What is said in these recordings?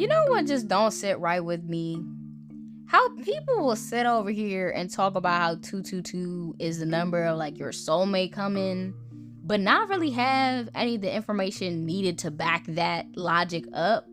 You know what just don't sit right with me? How people will sit over here and talk about how 222 is the number of like your soulmate coming, but not really have any of the information needed to back that logic up.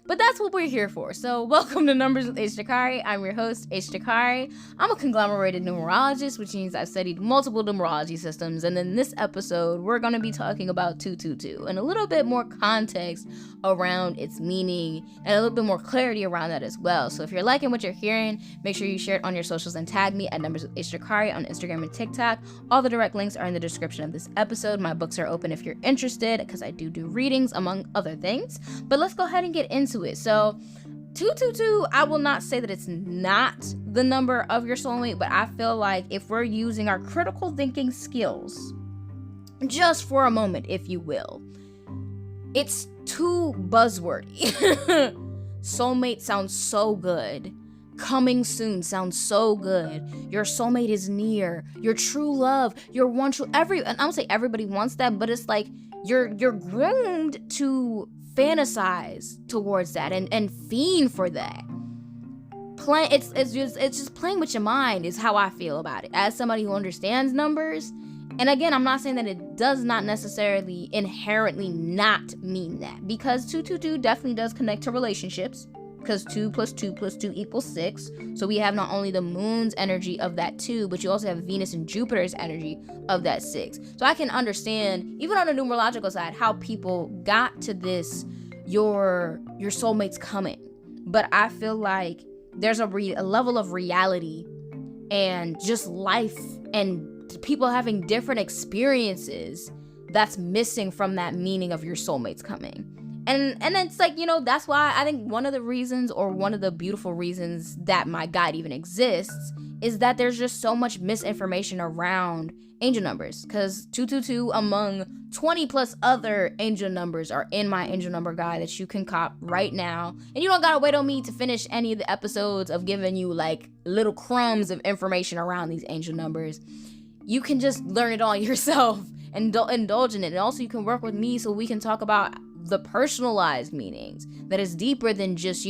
But that's what we're here for. So welcome to Numbers with Jacari. I'm your host, Jacari. I'm a conglomerated numerologist, which means I've studied multiple numerology systems. And in this episode, we're going to be talking about 222 and a little bit more context around its meaning and a little bit more clarity around that as well. So if you're liking what you're hearing, make sure you share it on your socials and tag me at Numbers with Jacari on Instagram and TikTok. All the direct links are in the description of this episode. My books are open if you're interested because I do readings among other things. But let's go ahead and get into it. So 222, I will not say that it's not the number of your soulmate, but I feel like if we're using our critical thinking skills just for a moment, if you will, it's too buzzwordy. Soulmate sounds so good. Coming soon sounds so good. Your soulmate is near. Your true love, your one true, and I don't say everybody wants that, but it's like you're groomed to fantasize towards that and fiend for that. It's just playing with your mind is how I feel about it as somebody who understands numbers. And again, I'm not saying that it does not necessarily inherently not mean that, because 222 definitely does connect to relationships, because 2 plus 2 plus 2 equals 6. So we have not only the moon's energy of that 2, but you also have Venus and Jupiter's energy of that 6. So I can understand, even on the numerological side, how people got to this, your soulmate's coming. But I feel like there's a level of reality and just life and people having different experiences that's missing from that meaning of your soulmate's coming. And it's like, that's why I think one of the reasons, or one of the beautiful reasons that my guide even exists, is that there's just so much misinformation around angel numbers. Because 222 among 20 plus other angel numbers are in my angel number guide that you can cop right now. And you don't gotta wait on me to finish any of the episodes of giving you like little crumbs of information around these angel numbers. You can just learn it all yourself and indulge in it. And also you can work with me so we can talk about the personalized meanings that is deeper than just,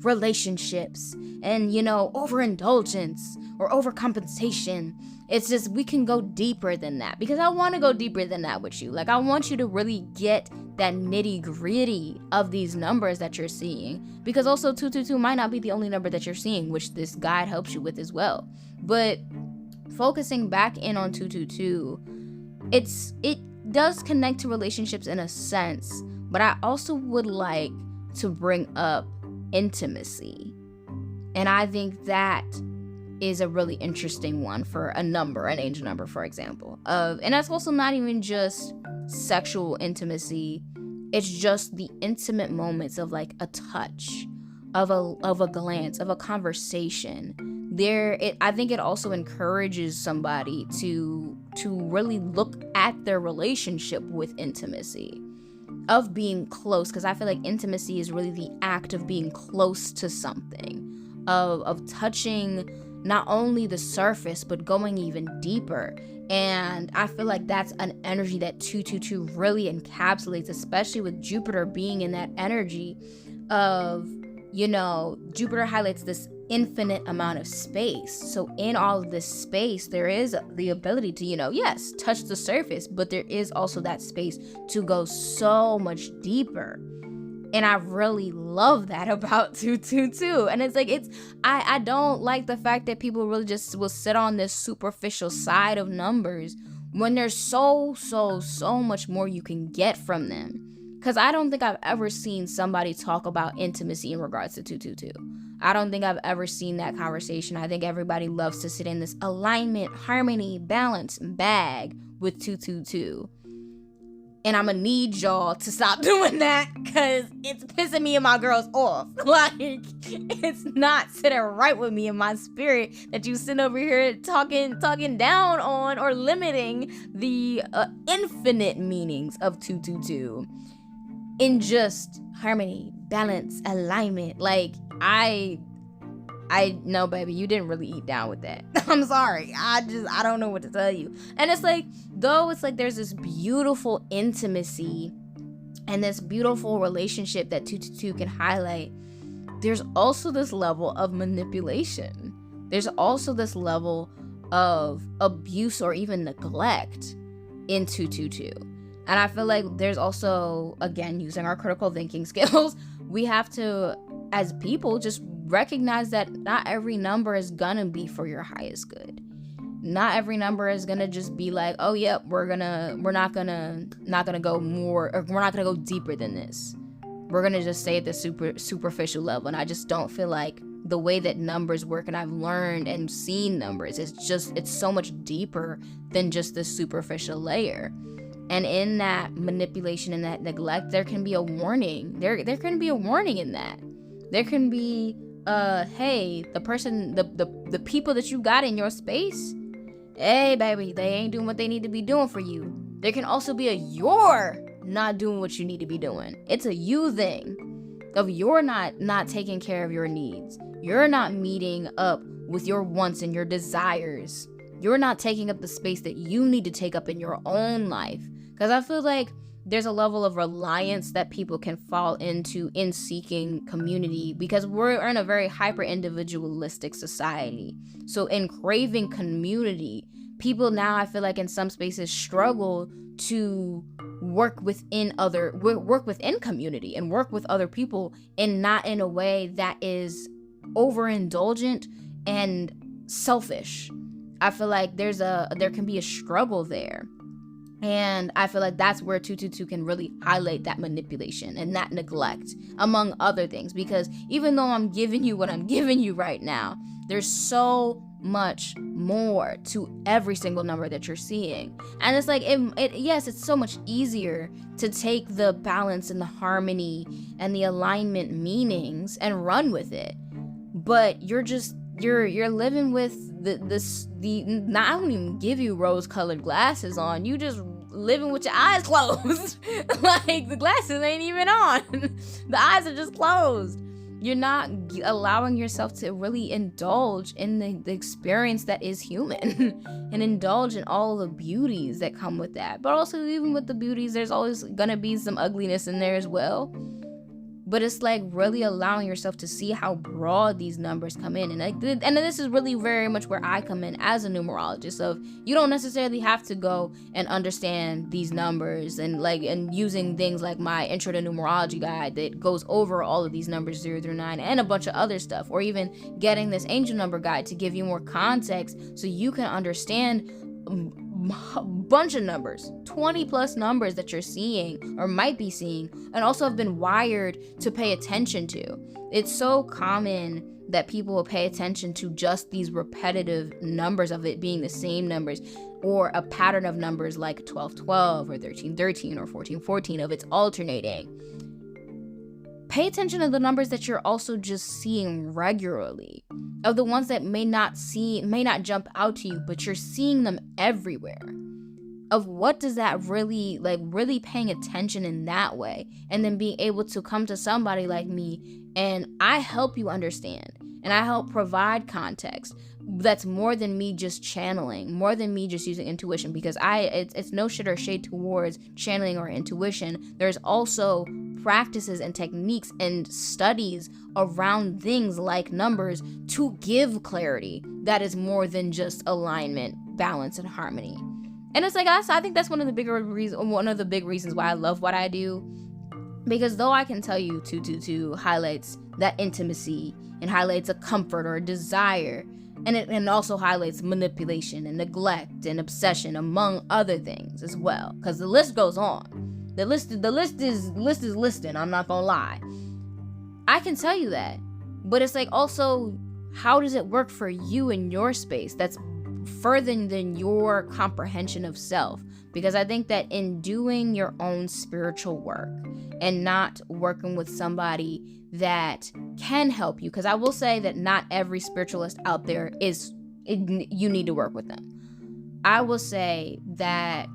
relationships and, overindulgence or overcompensation. It's just, we can go deeper than that, because I want to go deeper than that with you. Like, I want you to really get that nitty gritty of these numbers that you're seeing, because also 222 might not be the only number that you're seeing, which this guide helps you with as well. But focusing back in on 222, it does connect to relationships in a sense, but I also would like to bring up intimacy. And I think that is a really interesting one for a number, an angel number, for example. And that's also not even just sexual intimacy. It's just the intimate moments of like a touch, of a glance, of a conversation. I think it also encourages somebody to really look at their relationship with intimacy, of being close, because I feel like intimacy is really the act of being close to something, of touching not only the surface but going even deeper. And I feel like that's an energy that 222 really encapsulates, especially with Jupiter being in that energy of, Jupiter highlights this infinite amount of space. So in all of this space, there is the ability to, yes, touch the surface, but there is also that space to go so much deeper. And I really love that about 222. And it's like, I don't like the fact that people really just will sit on this superficial side of numbers when there's so much more you can get from them. Because I don't think I've ever seen somebody talk about intimacy in regards to 222. I don't think I've ever seen that conversation. I think everybody loves to sit in this alignment, harmony, balance bag with 222. And I'm gonna need y'all to stop doing that, because it's pissing me and my girls off. Like, it's not sitting right with me in my spirit that you sit over here talking down on or limiting the infinite meanings of 222 in just harmony, balance, alignment. Like, I know, baby, you didn't really eat down with that. I'm sorry. I don't know what to tell you. And it's like, though it's like there's this beautiful intimacy and this beautiful relationship that 222 can highlight, there's also this level of manipulation. There's also this level of abuse or even neglect in 222. And I feel like there's also, again, using our critical thinking skills, we have to, as people, just recognize that not every number is gonna be for your highest good. Not every number is gonna just be like, oh yep, we're not gonna go more, or we're not gonna go deeper than this. We're gonna just stay at the superficial level. And I just don't feel like the way that numbers work, and I've learned and seen numbers, it's so much deeper than just the superficial layer. And in that manipulation and that neglect, there can be a warning. There can be a warning in that. There can be hey, the person, the people that you got in your space, hey baby, they ain't doing what they need to be doing for you. There can also be a you're not doing what you need to be doing. It's a you thing of you're not taking care of your needs. You're not meeting up with your wants and your desires. You're not taking up the space that you need to take up in your own life. Because I feel like there's a level of reliance that people can fall into in seeking community, because we're in a very hyper individualistic society. So in craving community, people now, I feel like in some spaces, struggle to work within community and work with other people, and not in a way that is overindulgent and selfish. I feel like there can be a struggle there. And I feel like that's where 222 can really highlight that manipulation and that neglect, among other things. Because even though I'm giving you what I'm giving you right now, there's so much more to every single number that you're seeing. And it's like, yes, it's so much easier to take the balance and the harmony and the alignment meanings and run with it. But you're living with I don't even give you rose-colored glasses on. You just living with your eyes closed. Like, the glasses ain't even on. The eyes are just closed. You're not allowing yourself to really indulge in the experience that is human and indulge in all the beauties that come with that. But also, even with the beauties, there's always gonna be some ugliness in there as well. But it's like really allowing yourself to see how broad these numbers come in. And this is really very much where I come in as a numerologist. Of, you don't necessarily have to go and understand these numbers and using things like my intro to numerology guide that goes over all of these numbers 0 through 9 and a bunch of other stuff, or even getting this angel number guide to give you more context so you can understand a bunch of numbers, 20 plus numbers that you're seeing or might be seeing, and also have been wired to pay attention to. It's so common that people will pay attention to just these repetitive numbers of it being the same numbers, or a pattern of numbers like 1212 or 1313 or 1414 of it's alternating. Pay attention to the numbers that you're also just seeing regularly, of the ones that may not jump out to you, but you're seeing them everywhere. Of what does that really paying attention in that way, and then being able to come to somebody like me and I help you understand, and I help provide context that's more than me just channeling, more than me just using intuition, because it's no shit or shade towards channeling or intuition. There's also practices and techniques and studies around things like numbers to give clarity that is more than just alignment, balance, and harmony. And it's like, I think that's one of the big reasons why I love what I do, because though I can tell you 222 highlights that intimacy and highlights a comfort or a desire, and it also highlights manipulation and neglect and obsession, among other things as well, because the list goes on. The list is listing, I'm not gonna lie. I can tell you that. But it's like, also, how does it work for you in your space that's further than your comprehension of self? Because I think that in doing your own spiritual work and not working with somebody that can help you, because I will say that not every spiritualist out there you need to work with them. I will say that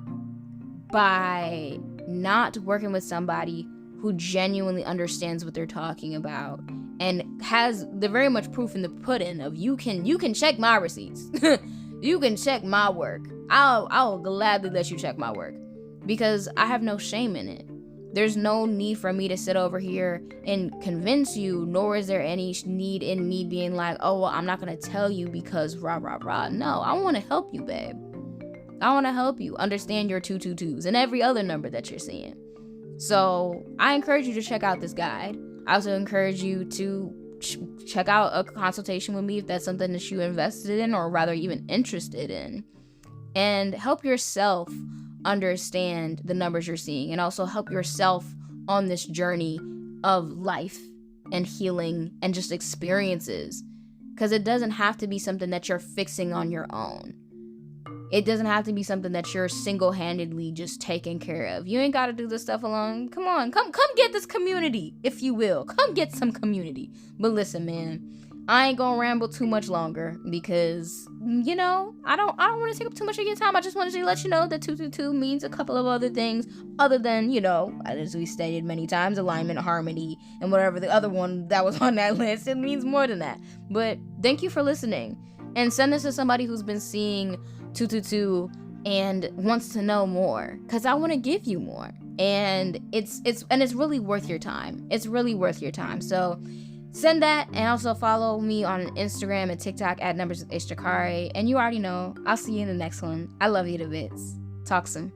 by not working with somebody who genuinely understands what they're talking about and has the very much proof in the pudding of you can check my receipts. You can check my work. I'll gladly let you check my work, because I have no shame in it. There's no need for me to sit over here and convince you, nor is there any need in me being like, oh, well, I'm not going to tell you because rah, rah, rah. No, I want to help you, babe. I want to help you understand your 222s and every other number that you're seeing. So I encourage you to check out this guide. I also encourage you to check out a consultation with me if that's something that you invested in, or rather even interested in, and help yourself understand the numbers you're seeing, and also help yourself on this journey of life and healing and just experiences, because it doesn't have to be something that you're fixing on your own. It doesn't have to be something that you're single-handedly just taking care of. You ain't got to do this stuff alone. Come on, come get this community, if you will. Come get some community. But listen, man, I ain't gonna ramble too much longer because, you know, I don't want to take up too much of your time. I just wanted to let you know that 222 means a couple of other things other than, you know, as we stated many times, alignment, harmony, and whatever the other one that was on that list. It means more than that. But thank you for listening. And send this to somebody who's been seeing 222 and wants to know more, because I want to give you more. And it's really worth your time. It's really worth your time. So send that, and also follow me on Instagram and TikTok at Numbers with Jacari. And you already know, I'll see you in the next one. I love you to bits. Talk soon.